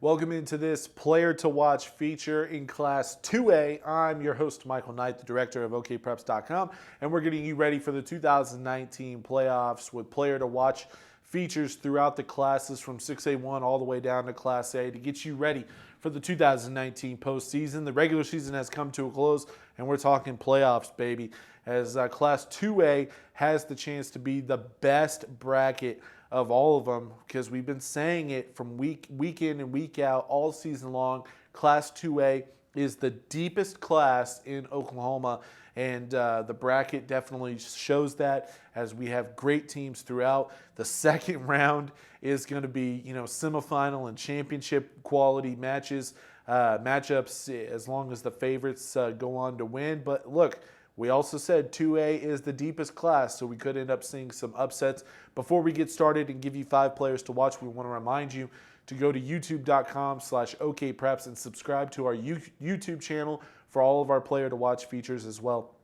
Welcome into this Player to Watch feature in Class 2A. I'm your host, Michael Knight, the director of OKPreps.com, and we're getting you ready for the 2019 playoffs with Player to Watch features throughout the classes from 6A1 all the way down to Class A to get you ready for the 2019 postseason. The regular season has come to a close, and we're talking playoffs, baby, as Class 2A has the chance to be the best bracket of all of them, because we've been saying it from week in and week out all season long. Class 2A is the deepest class in Oklahoma, and the bracket definitely shows that, as we have great teams throughout. The second round is going to be, semifinal and championship quality matchups, as long as the favorites go on to win. But look, we also said 2A is the deepest class, so we could end up seeing some upsets. Before we get started and give you 5 players to watch, we want to remind you to go to youtube.com/OKPreps and subscribe to our YouTube channel for all of our player to watch features, as well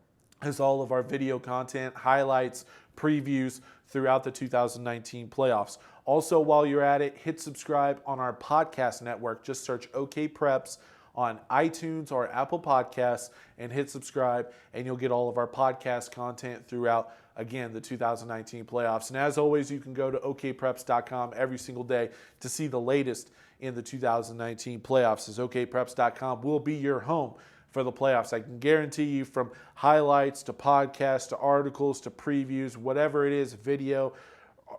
as all of our video content, highlights, previews throughout the 2019 playoffs. Also, while you're at it, hit subscribe on our podcast network. Just search OKPreps on iTunes or Apple Podcasts and hit subscribe, and you'll get all of our podcast content throughout, again, the 2019 playoffs. And as always, you can go to OKPreps.com every single day to see the latest in the 2019 playoffs, as OKPreps.com will be your home for the playoffs. I can guarantee you, from highlights to podcasts to articles to previews, whatever it is, video,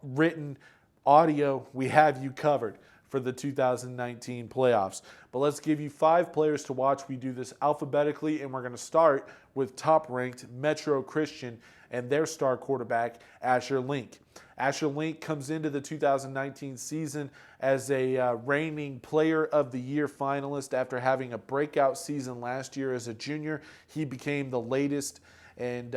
written, audio, we have you covered for the 2019 playoffs. But let's give you 5 players to watch. We do this alphabetically, and we're going to start with top-ranked Metro Christian and their star quarterback, Asher Link. Asher Link comes into the 2019 season as a reigning Player of the Year finalist after having a breakout season last year as a junior. He became the latest and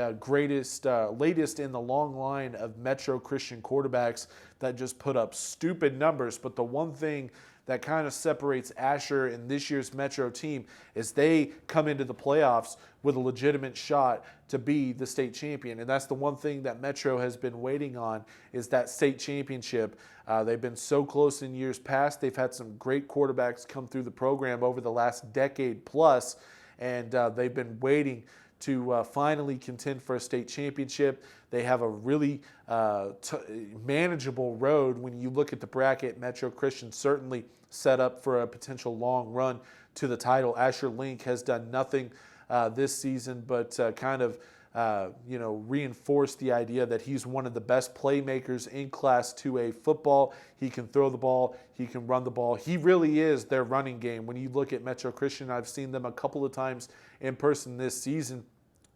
latest in the long line of Metro Christian quarterbacks that just put up stupid numbers. But the one thing that kind of separates Asher and this year's Metro team is they come into the playoffs with a legitimate shot to be the state champion. And that's the one thing that Metro has been waiting on, is that state championship. They've been so close in years past. They've had some great quarterbacks come through the program over the last decade plus, and they've been waiting to finally contend for a state championship. They have a really manageable road when you look at the bracket. Metro Christian certainly set up for a potential long run to the title. Asher Link has done nothing this season but reinforce the idea that he's one of the best playmakers in Class 2A football. He can throw the ball. He can run the ball. He really is their running game. When you look at Metro Christian, I've seen them a couple of times in person this season.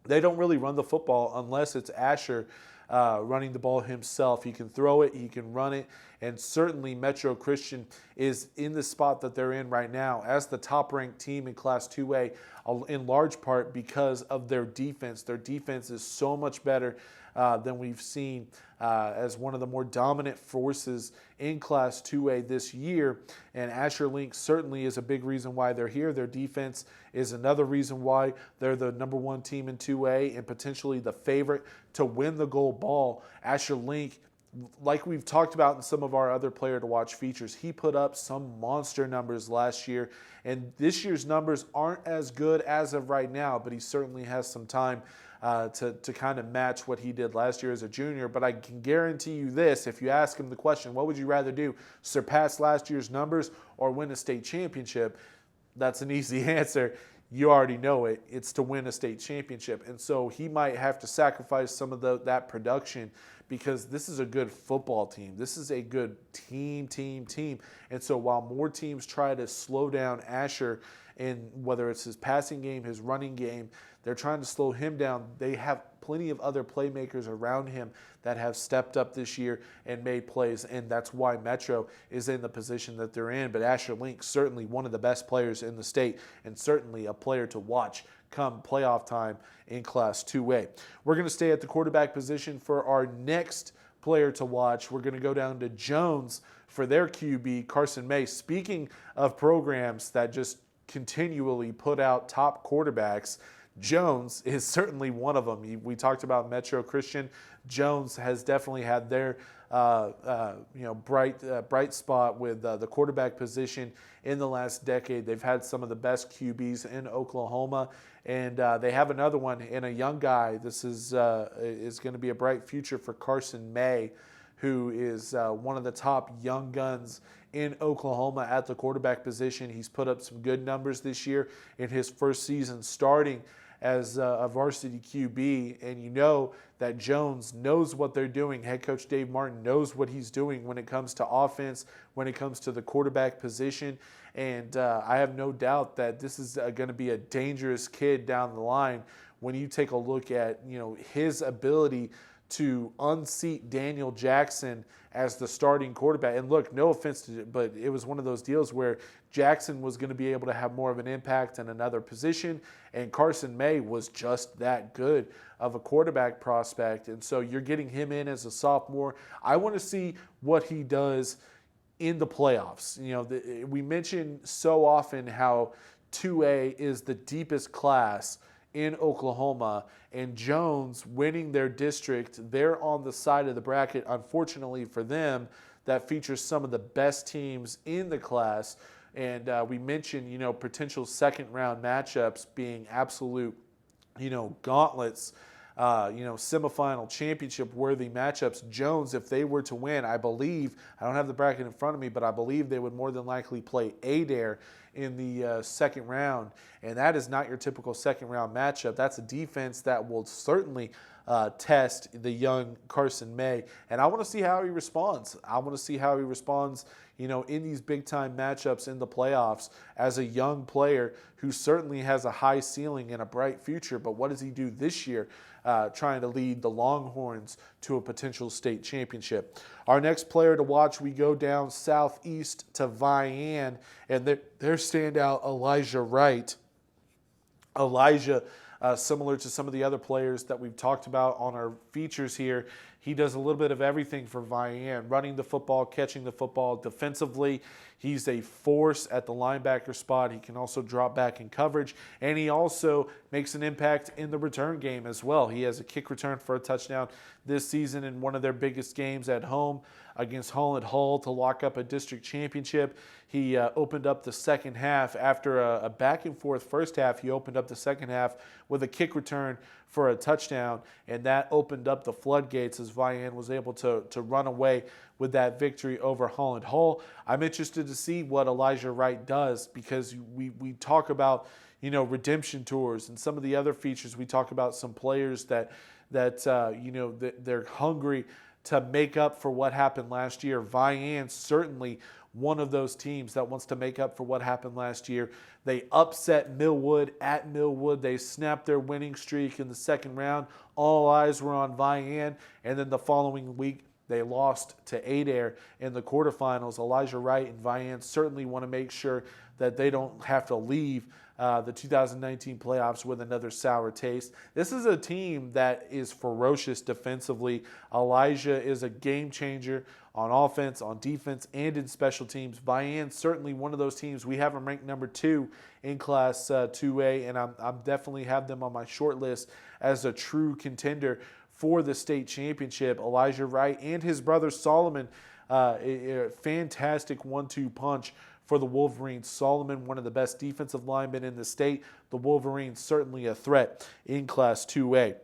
They don't really run the football unless it's Asher running the ball himself. He can throw it, he can run it, and certainly Metro Christian is in the spot that they're in right now as the top-ranked team in Class 2A, in large part because of their defense. Their defense is so much better than we've seen as one of the more dominant forces in Class 2A this year, and Asher Link certainly is a big reason why they're here. Their defense is another reason why they're the number 1 team in 2A and potentially the favorite to win the gold ball. Asher Link, like we've talked about in some of our other player to watch features, he put up some monster numbers last year, and this year's numbers aren't as good as of right now, but he certainly has some time to kind of match what he did last year as a junior. But I can guarantee you this: if you ask him the question, what would you rather do, surpass last year's numbers or win a state championship? That's an easy answer. You already know it. It's to win a state championship. And so he might have to sacrifice some of that production, because this is a good football team. This is a good team. And so while more teams try to slow down Asher, in whether it's his passing game, his running game, they're trying to slow him down, they have plenty of other playmakers around him that have stepped up this year and made plays, and that's why Metro is in the position that they're in. But Asher Link, certainly one of the best players in the state, and certainly a player to watch come playoff time in Class 2A. We're going to stay at the quarterback position for our next player to watch. We're going to go down to Jones for their QB, Carson May. Speaking of programs that just continually put out top quarterbacks, Jones is certainly one of them. We talked about Metro Christian. Jones has definitely had their bright spot with the quarterback position in the last decade. They've had some of the best QBs in Oklahoma, and they have another one in a young guy. This is going to be a bright future for Carson May, who is one of the top young guns in Oklahoma at the quarterback position. He's put up some good numbers this year in his first season starting as a varsity QB, and you know that Jones knows what they're doing. Head coach Dave Martin knows what he's doing when it comes to offense, when it comes to the quarterback position, and I have no doubt that this is going to be a dangerous kid down the line when you take a look at his ability to unseat Daniel Jackson as the starting quarterback. And look, no offense to it, but it was one of those deals where Jackson was going to be able to have more of an impact in another position, and Carson May was just that good of a quarterback prospect. And so you're getting him in as a sophomore. I want to see what he does in the playoffs. We mention so often how 2A is the deepest class in Oklahoma, and Jones winning their district, they're on the side of the bracket, unfortunately for them, that features some of the best teams in the class. And we mentioned, potential second-round matchups being absolute, gauntlets, semifinal championship-worthy matchups. Jones, if they were to win, I believe, I don't have the bracket in front of me, but I believe they would more than likely play Adair in the second round, and that is not your typical second-round matchup. That's a defense that will certainly test the young Carson May, and I want to see how he responds. I want to see how he responds, in these big-time matchups in the playoffs as a young player who certainly has a high ceiling and a bright future, but what does he do this year trying to lead the Longhorns to a potential state championship? Our next player to watch, we go down southeast to Vian, and their standout, Elijah Wright. Elijah, similar to some of the other players that we've talked about on our features here, he does a little bit of everything for Vian, running the football, catching the football. Defensively, he's a force at the linebacker spot. He can also drop back in coverage, and he also makes an impact in the return game as well. He has a kick return for a touchdown this season in one of their biggest games at home against Holland to lock up a district championship. He opened up the second half after a back-and-forth first half. He opened up the second half with a kick return for a touchdown, and that opened up the floodgates as Vian was able to run away with that victory over Holland. I'm interested to see what Elijah Wright does, because we talk about redemption tours and some of the other features. We talk about some players that they're hungry to make up for what happened last year. Vian certainly one of those teams that wants to make up for what happened last year. They upset Millwood at Millwood. They snapped their winning streak in the second round. All eyes were on Vian, and then the following week they lost to Adair in the quarterfinals. Elijah Wright and Vian certainly want to make sure that they don't have to leave the 2019 playoffs with another sour taste. This is a team that is ferocious defensively. Elijah is a game changer on offense, on defense, and in special teams. Vian certainly one of those teams. We have them ranked number 2 in Class 2A, and I'm definitely have them on my short list as a true contender for the state championship. Elijah Wright and his brother Solomon, a fantastic 1-2 punch for the Wolverines. Solomon, one of the best defensive linemen in the state. The Wolverines certainly a threat in Class 2A.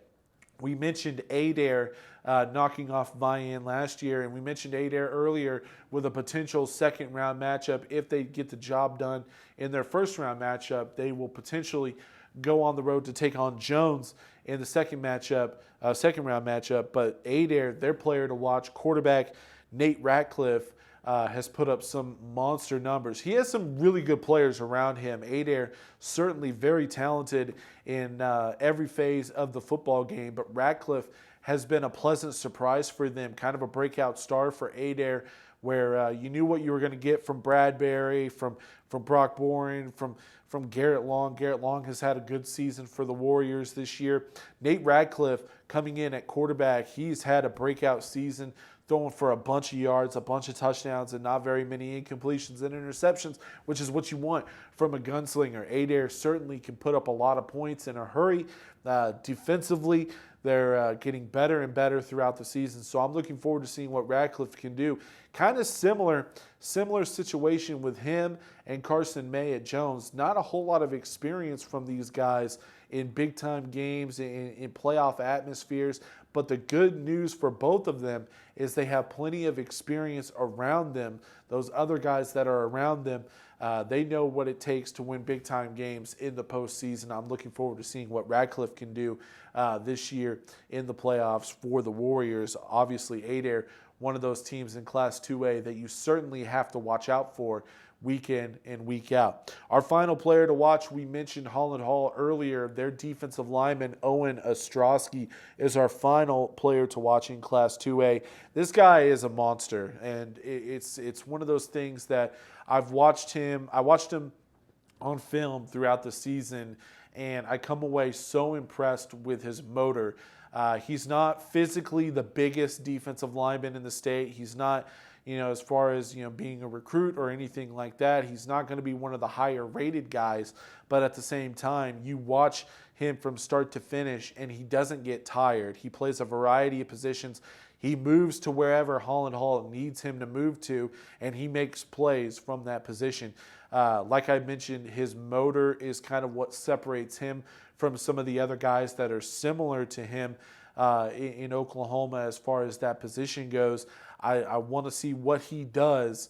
We mentioned Adair knocking off Vian last year, and we mentioned Adair earlier with a potential second-round matchup. If they get the job done in their first-round matchup, they will potentially go on the road to take on Jones in the second-round matchup. But Adair, their player to watch, quarterback Nate Ratcliffe, has put up some monster numbers. He has some really good players around him. Adair certainly very talented in every phase of the football game, but Ratcliffe has been a pleasant surprise for them, kind of a breakout star for Adair, where you knew what you were going to get from Bradbury, from Brock Boring, from Garrett Long. Garrett Long has had a good season for the Warriors this year. Nate Ratcliffe coming in at quarterback, he's had a breakout season, throwing for a bunch of yards, a bunch of touchdowns, and not very many incompletions and interceptions, which is what you want from a gunslinger. Adair certainly can put up a lot of points in a hurry. Defensively, they're getting better and better throughout the season. So I'm looking forward to seeing what Ratcliffe can do. Kind of similar situation with him and Carson May at Jones. Not a whole lot of experience from these guys in big-time games, in playoff atmospheres. But the good news for both of them is they have plenty of experience around them. Those other guys that are around them, they know what it takes to win big-time games in the postseason. I'm looking forward to seeing what Ratcliffe can do this year in the playoffs for the Warriors. Obviously, Adair, one of those teams in Class 2A that you certainly have to watch out for week in and week out. Our final player to watch, we mentioned Holland Hall earlier. Their defensive lineman, Owen Ostrosky, is our final player to watch in Class 2A. This guy is a monster, and it's one of those things that I watched him on film throughout the season, and I come away so impressed with his motor. He's not physically the biggest defensive lineman in the state. He's not, as far as, being a recruit or anything like that, he's not going to be one of the higher rated guys. But at the same time, you watch him from start to finish and he doesn't get tired. He plays a variety of positions. He moves to wherever Holland Hall needs him to move to, and he makes plays from that position. Like I mentioned, his motor is kind of what separates him from some of the other guys that are similar to him in Oklahoma as far as that position goes. I want to see what he does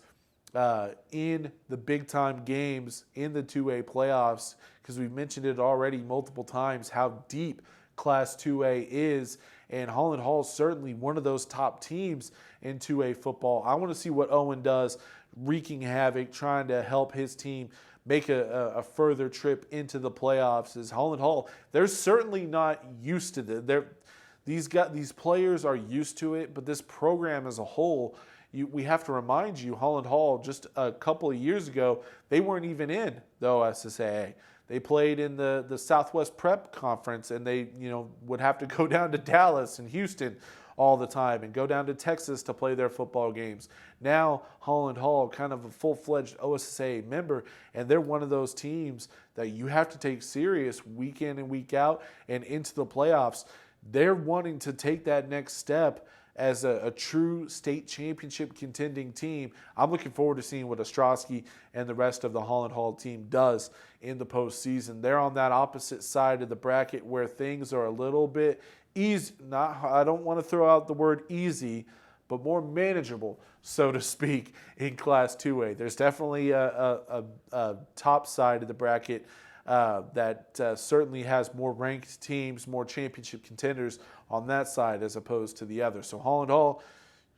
in the big-time games in the 2A playoffs, because we've mentioned it already multiple times how deep Class 2A is, and Holland Hall is certainly one of those top teams in 2A football. I want to see what Owen does, wreaking havoc, trying to help his team make a further trip into the playoffs. As Holland Hall, they're certainly not used to these players are used to it, but this program as a whole, we have to remind you, Holland Hall just a couple of years ago, they weren't even in the OSSAA. They played in the Southwest Prep Conference, and they would have to go down to Dallas and Houston all the time and go down to Texas to play their football games. Now Holland Hall, kind of a full-fledged OSSAA member, and they're one of those teams that you have to take serious week in and week out and into the playoffs. They're wanting to take that next step as a true state championship contending team. I'm looking forward to seeing what Ostrosky and the rest of the Holland Hall team does in the postseason. They're on that opposite side of the bracket where things are a little bit easy. I don't want to throw out the word easy, but more manageable, so to speak, in Class 2A. There's definitely a top side of the bracket that certainly has more ranked teams, more championship contenders on that side as opposed to the other. So Holland Hall,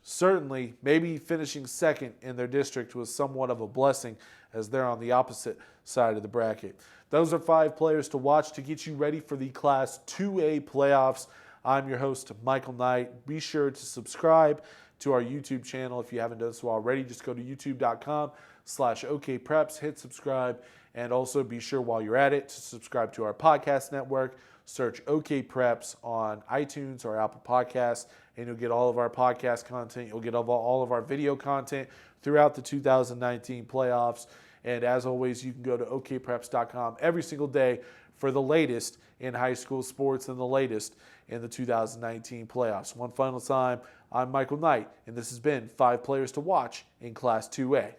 certainly, maybe finishing second in their district was somewhat of a blessing, as they're on the opposite side of the bracket. Those are 5 players to watch to get you ready for the Class 2A playoffs. I'm your host, Michael Knight. Be sure to subscribe to our YouTube channel if you haven't done so already. Just go to youtube.com/OKPreps, hit subscribe, and also be sure while you're at it to subscribe to our podcast network. Search OKPreps on iTunes or Apple Podcasts, and you'll get all of our podcast content. You'll get all of our video content throughout the 2019 playoffs. And as always, you can go to OKPreps.com every single day for the latest in high school sports and the latest in the 2019 playoffs. One final time, I'm Michael Knight, and this has been 5 Players to Watch in Class 2A.